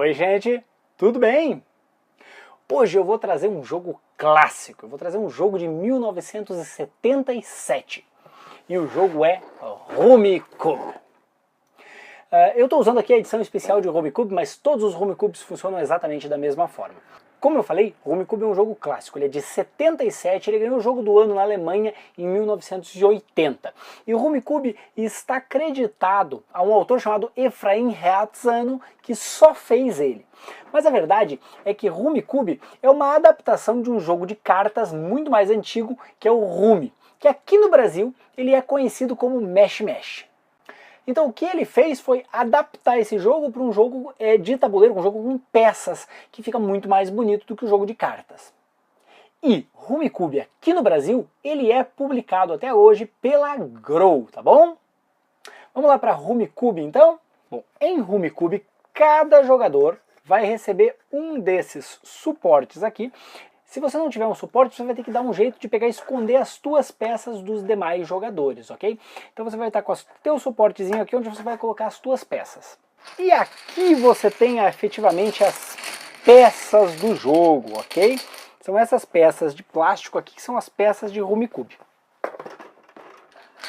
Oi, gente, tudo bem? Hoje eu vou trazer um jogo clássico, eu vou trazer um jogo de 1977 e o jogo é Rummikub. Eu estou usando aqui a edição especial de Rummikub, mas todos os Rummikubs funcionam exatamente da mesma forma. Como eu falei, o Rummikub é um jogo clássico, ele é de 77, ele ganhou o jogo do ano na Alemanha em 1980. E o Rummikub está acreditado a um autor chamado Efraim Herzano, que só fez ele. Mas a verdade é que Rummikub é uma adaptação de um jogo de cartas muito mais antigo, que é o Rummy, que aqui no Brasil ele é conhecido como Mesh Mesh. Então o que ele fez foi adaptar esse jogo para um jogo de tabuleiro, um jogo com peças, que fica muito mais bonito do que o jogo de cartas. E Rummikub aqui no Brasil, ele é publicado até hoje pela Grow, tá bom? Vamos lá para Rummikub então? Bom, em Rummikub, cada jogador vai receber um desses suportes aqui. Se você não tiver um suporte, você vai ter que dar um jeito de pegar e esconder as tuas peças dos demais jogadores, ok? Então você vai estar com o teu suportezinho aqui, onde você vai colocar as tuas peças. E aqui você tem efetivamente as peças do jogo, ok? São essas peças de plástico aqui que são as peças de Rummikub.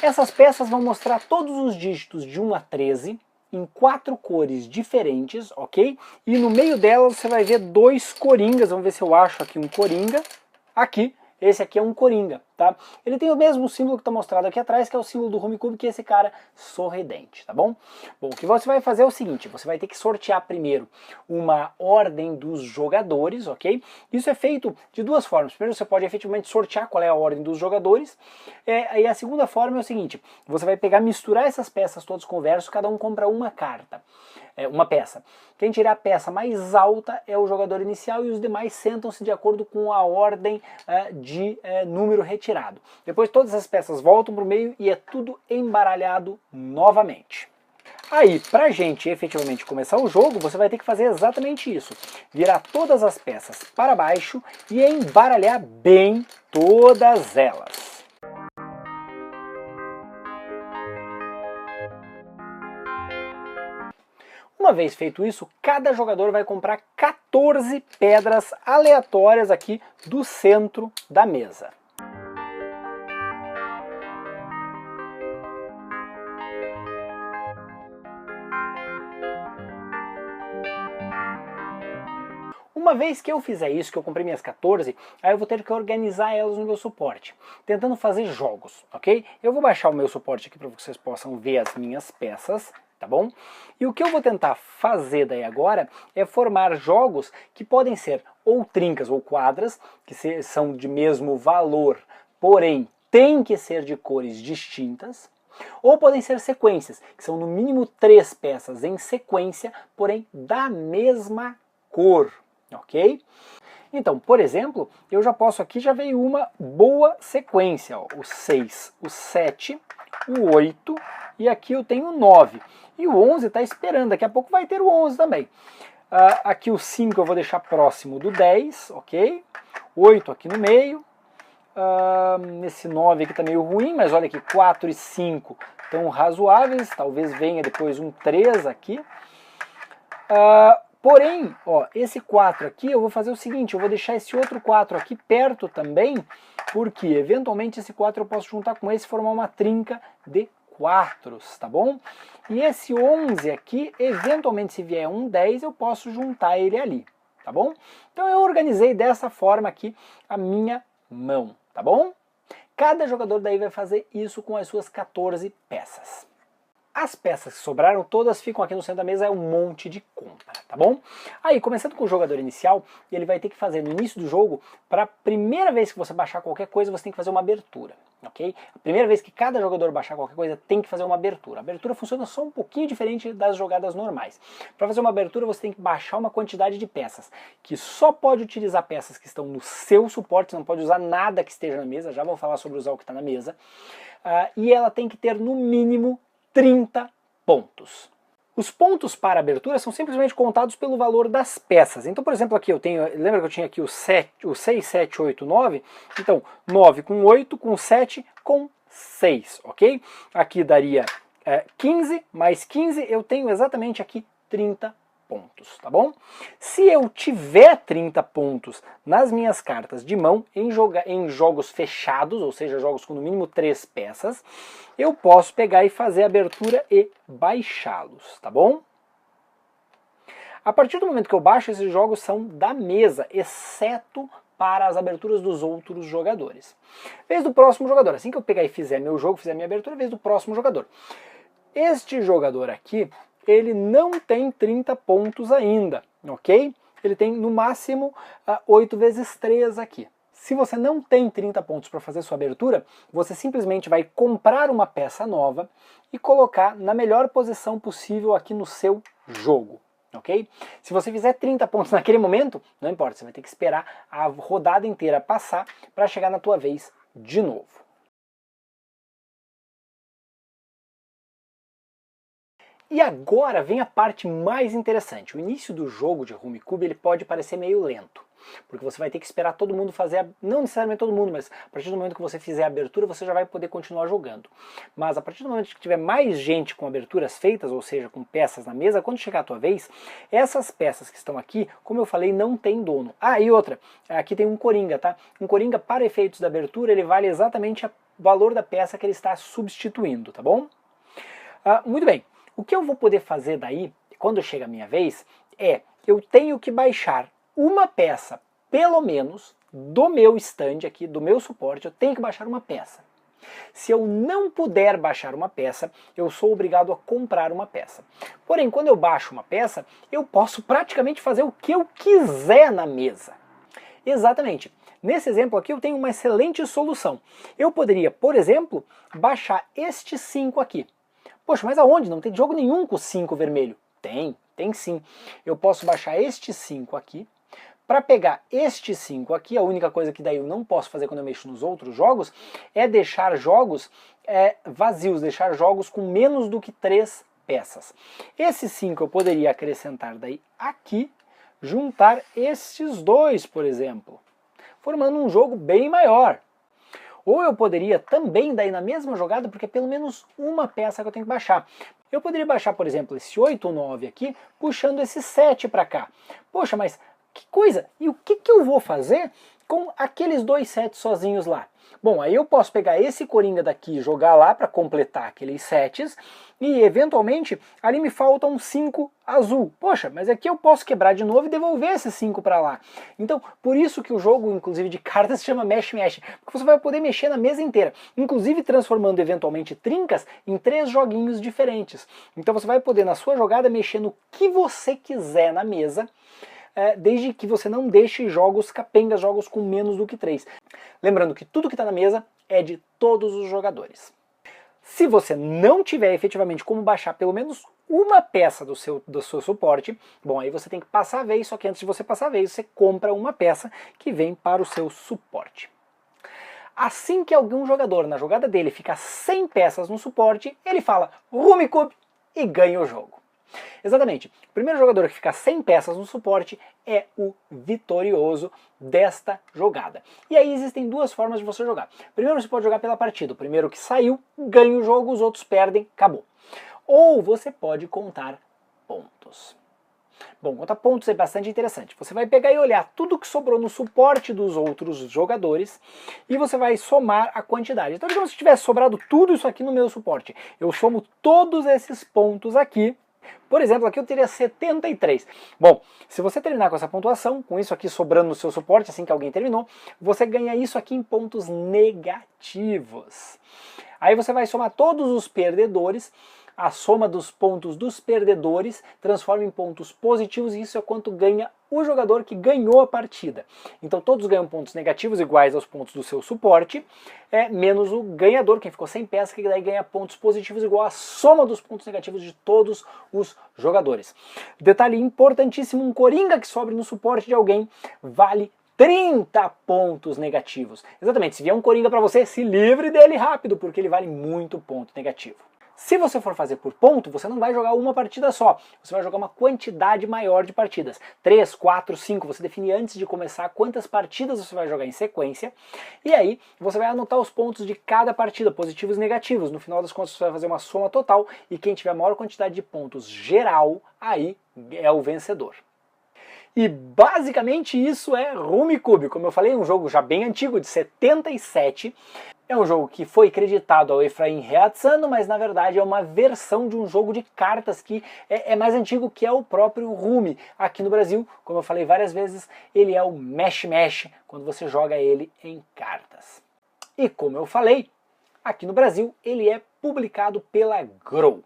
Essas peças vão mostrar todos os dígitos de 1 a 13, em 4 cores diferentes, ok? E no meio delas você vai ver 2 coringas, vamos ver se eu acho aqui um coringa. Aqui, esse aqui é um coringa, tá? Ele tem o mesmo símbolo que está mostrado aqui atrás, que é o símbolo do Rummikub, que é esse cara sorridente, tá bom? Bom, o que você vai fazer é o seguinte, você vai ter que sortear primeiro uma ordem dos jogadores, ok? Isso é feito de duas formas. Primeiro você pode efetivamente sortear qual é a ordem dos jogadores, e a segunda forma é o seguinte, você vai pegar, misturar essas peças todas com o verso, cada um compra uma carta, uma peça. Quem tirar a peça mais alta é o jogador inicial e os demais sentam-se de acordo com a ordem de número retirado. Depois todas as peças voltam para o meio e é tudo embaralhado novamente. Aí, pra gente efetivamente começar o jogo, você vai ter que fazer exatamente isso. Virar todas as peças para baixo e embaralhar bem todas elas. Uma vez feito isso, cada jogador vai comprar 14 pedras aleatórias aqui do centro da mesa. Uma vez que eu fizer isso, que eu comprei minhas 14, aí eu vou ter que organizar elas no meu suporte, tentando fazer jogos, ok? Eu vou baixar o meu suporte aqui para que vocês possam ver as minhas peças, tá bom? E o que eu vou tentar fazer daí agora é formar jogos que podem ser ou trincas ou quadras, que são de mesmo valor, porém tem que ser de cores distintas, ou podem ser sequências, que são no mínimo 3 peças em sequência, porém da mesma cor. Ok? Então, por exemplo, eu já posso aqui, já veio uma boa sequência, ó, o 6, o 7, o 8 e aqui eu tenho o 9. E o 11 está esperando, daqui a pouco vai ter o 11 também. Aqui o 5 eu vou deixar próximo do 10, ok? 8 aqui no meio. Esse 9 aqui está meio ruim, mas olha aqui, 4 e 5 estão razoáveis, talvez venha depois um 3 aqui. Porém, ó, esse 4 aqui eu vou fazer o seguinte, eu vou deixar esse outro 4 aqui perto também, porque eventualmente esse 4 eu posso juntar com esse e formar uma trinca de 4, tá bom? E esse 11 aqui, eventualmente se vier um 10, eu posso juntar ele ali, tá bom? Então eu organizei dessa forma aqui a minha mão, tá bom? Cada jogador daí vai fazer isso com as suas 14 peças. As peças que sobraram todas ficam aqui no centro da mesa, é um monte de compra, tá bom? Aí, começando com o jogador inicial, ele vai ter que fazer no início do jogo, para a primeira vez que você baixar qualquer coisa, você tem que fazer uma abertura, ok? A primeira vez que cada jogador baixar qualquer coisa, tem que fazer uma abertura. A abertura funciona só um pouquinho diferente das jogadas normais. Para fazer uma abertura, você tem que baixar uma quantidade de peças, que só pode utilizar peças que estão no seu suporte, você não pode usar nada que esteja na mesa, já vou falar sobre usar o que está na mesa, e ela tem que ter no mínimo 30 pontos. Os pontos para abertura são simplesmente contados pelo valor das peças. Então, por exemplo, aqui eu tenho, lembra que eu tinha aqui o 6, 7, 8, 9? Então, 9 com 8, com 7, com 6, ok? Aqui daria 15, mais 15, eu tenho exatamente aqui 30 pontos, tá bom? Se eu tiver 30 pontos nas minhas cartas de mão em jogos fechados, ou seja, jogos com no mínimo 3 peças, eu posso pegar e fazer a abertura e baixá-los, tá bom? A partir do momento que eu baixo, esses jogos são da mesa, exceto para as aberturas dos outros jogadores. Vez do próximo jogador. Assim que eu pegar e fizer meu jogo, fizer minha abertura, vez do próximo jogador. Este jogador aqui, ele não tem 30 pontos ainda, ok? Ele tem no máximo 8 vezes 3 aqui. Se você não tem 30 pontos para fazer sua abertura, você simplesmente vai comprar uma peça nova e colocar na melhor posição possível aqui no seu jogo. Ok? Se você fizer 30 pontos naquele momento, não importa, você vai ter que esperar a rodada inteira passar para chegar na tua vez de novo. E agora vem a parte mais interessante. O início do jogo de Rummikub ele pode parecer meio lento, porque você vai ter que esperar todo mundo fazer, não necessariamente todo mundo, mas a partir do momento que você fizer a abertura, você já vai poder continuar jogando. Mas a partir do momento que tiver mais gente com aberturas feitas, ou seja, com peças na mesa, quando chegar a tua vez, essas peças que estão aqui, como eu falei, não tem dono. Ah, e outra, aqui tem um coringa, tá? Um coringa, para efeitos da abertura, ele vale exatamente o valor da peça que ele está substituindo, tá bom? Muito bem. O que eu vou poder fazer daí, quando chega a minha vez, eu tenho que baixar uma peça, pelo menos, do meu stand aqui, do meu suporte, eu tenho que baixar uma peça. Se eu não puder baixar uma peça, eu sou obrigado a comprar uma peça. Porém, quando eu baixo uma peça, eu posso praticamente fazer o que eu quiser na mesa. Exatamente. Nesse exemplo aqui eu tenho uma excelente solução. Eu poderia, por exemplo, baixar este 5 aqui. Poxa, mas aonde? Não tem jogo nenhum com 5 vermelho. Tem sim. Eu posso baixar este 5 aqui. Para pegar este 5 aqui, a única coisa que daí eu não posso fazer quando eu mexo nos outros jogos é deixar jogos vazios, deixar jogos com menos do que 3 peças. Esse 5 eu poderia acrescentar daí aqui, juntar estes dois, por exemplo, formando um jogo bem maior. Ou eu poderia também, daí na mesma jogada, porque é pelo menos uma peça que eu tenho que baixar. Eu poderia baixar, por exemplo, esse 8 ou 9 aqui, puxando esse 7 para cá. Poxa, mas que coisa! E o que eu vou fazer com aqueles 2 sets sozinhos lá? Bom, aí eu posso pegar esse coringa daqui e jogar lá para completar aqueles sets, e eventualmente ali me falta um 5 azul. Poxa, mas aqui eu posso quebrar de novo e devolver esse 5 para lá. Então, por isso que o jogo, inclusive de cartas, se chama Mexe-Mexe, porque você vai poder mexer na mesa inteira, inclusive transformando eventualmente trincas em 3 joguinhos diferentes. Então você vai poder na sua jogada mexer no que você quiser na mesa, desde que você não deixe jogos capengas, jogos com menos do que 3. Lembrando que tudo que está na mesa é de todos os jogadores. Se você não tiver efetivamente como baixar pelo menos uma peça do seu suporte, bom, aí você tem que passar a vez, só que antes de você passar a vez, você compra uma peça que vem para o seu suporte. Assim que algum jogador na jogada dele fica sem peças no suporte, ele fala Rummikub e ganha o jogo. Exatamente. O primeiro jogador que ficar sem peças no suporte é o vitorioso desta jogada. E aí existem 2 formas de você jogar. Primeiro você pode jogar pela partida. O primeiro que saiu ganha o jogo, os outros perdem, acabou. Ou você pode contar pontos. Bom, contar pontos é bastante interessante. Você vai pegar e olhar tudo que sobrou no suporte dos outros jogadores e você vai somar a quantidade. Então, digamos que tivesse sobrado tudo isso aqui no meu suporte. Eu somo todos esses pontos aqui. Por exemplo, aqui eu teria 73. Bom, se você terminar com essa pontuação, com isso aqui sobrando no seu suporte, assim que alguém terminou, você ganha isso aqui em pontos negativos. Aí você vai somar todos os perdedores, a soma dos pontos dos perdedores transforma em pontos positivos e isso é quanto ganha o jogador que ganhou a partida. Então todos ganham pontos negativos iguais aos pontos do seu suporte, menos o ganhador, quem ficou sem peça, que daí ganha pontos positivos igual à soma dos pontos negativos de todos os jogadores. Detalhe importantíssimo, um coringa que sobre no suporte de alguém vale 30 pontos negativos. Exatamente, se vier um coringa para você, se livre dele rápido, porque ele vale muito ponto negativo. Se você for fazer por ponto, você não vai jogar uma partida só, você vai jogar uma quantidade maior de partidas. 3, 4, 5, você define antes de começar quantas partidas você vai jogar em sequência, e aí você vai anotar os pontos de cada partida, positivos e negativos. No final das contas você vai fazer uma soma total, e quem tiver a maior quantidade de pontos geral, aí é o vencedor. E basicamente isso é Rummikub. Como eu falei, é um jogo já bem antigo, de 77. É um jogo que foi creditado ao Efraim Reatzano, mas na verdade é uma versão de um jogo de cartas que é mais antigo, que é o próprio Rummy. Aqui no Brasil, como eu falei várias vezes, ele é o Mesh-Mesh, quando você joga ele em cartas. E como eu falei, aqui no Brasil ele é publicado pela Grow.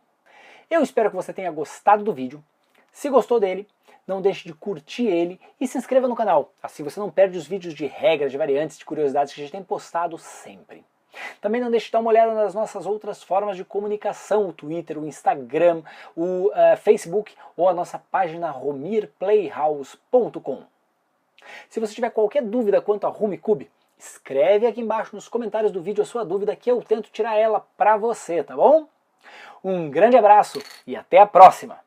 Eu espero que você tenha gostado do vídeo. Se gostou dele, não deixe de curtir ele e se inscreva no canal. Assim você não perde os vídeos de regras, de variantes, de curiosidades que a gente tem postado sempre. Também não deixe de dar uma olhada nas nossas outras formas de comunicação, o Twitter, o Instagram, o Facebook ou a nossa página romirplayhouse.com. Se você tiver qualquer dúvida quanto a Rummikub, escreve aqui embaixo nos comentários do vídeo a sua dúvida que eu tento tirar ela pra você, tá bom? Um grande abraço e até a próxima!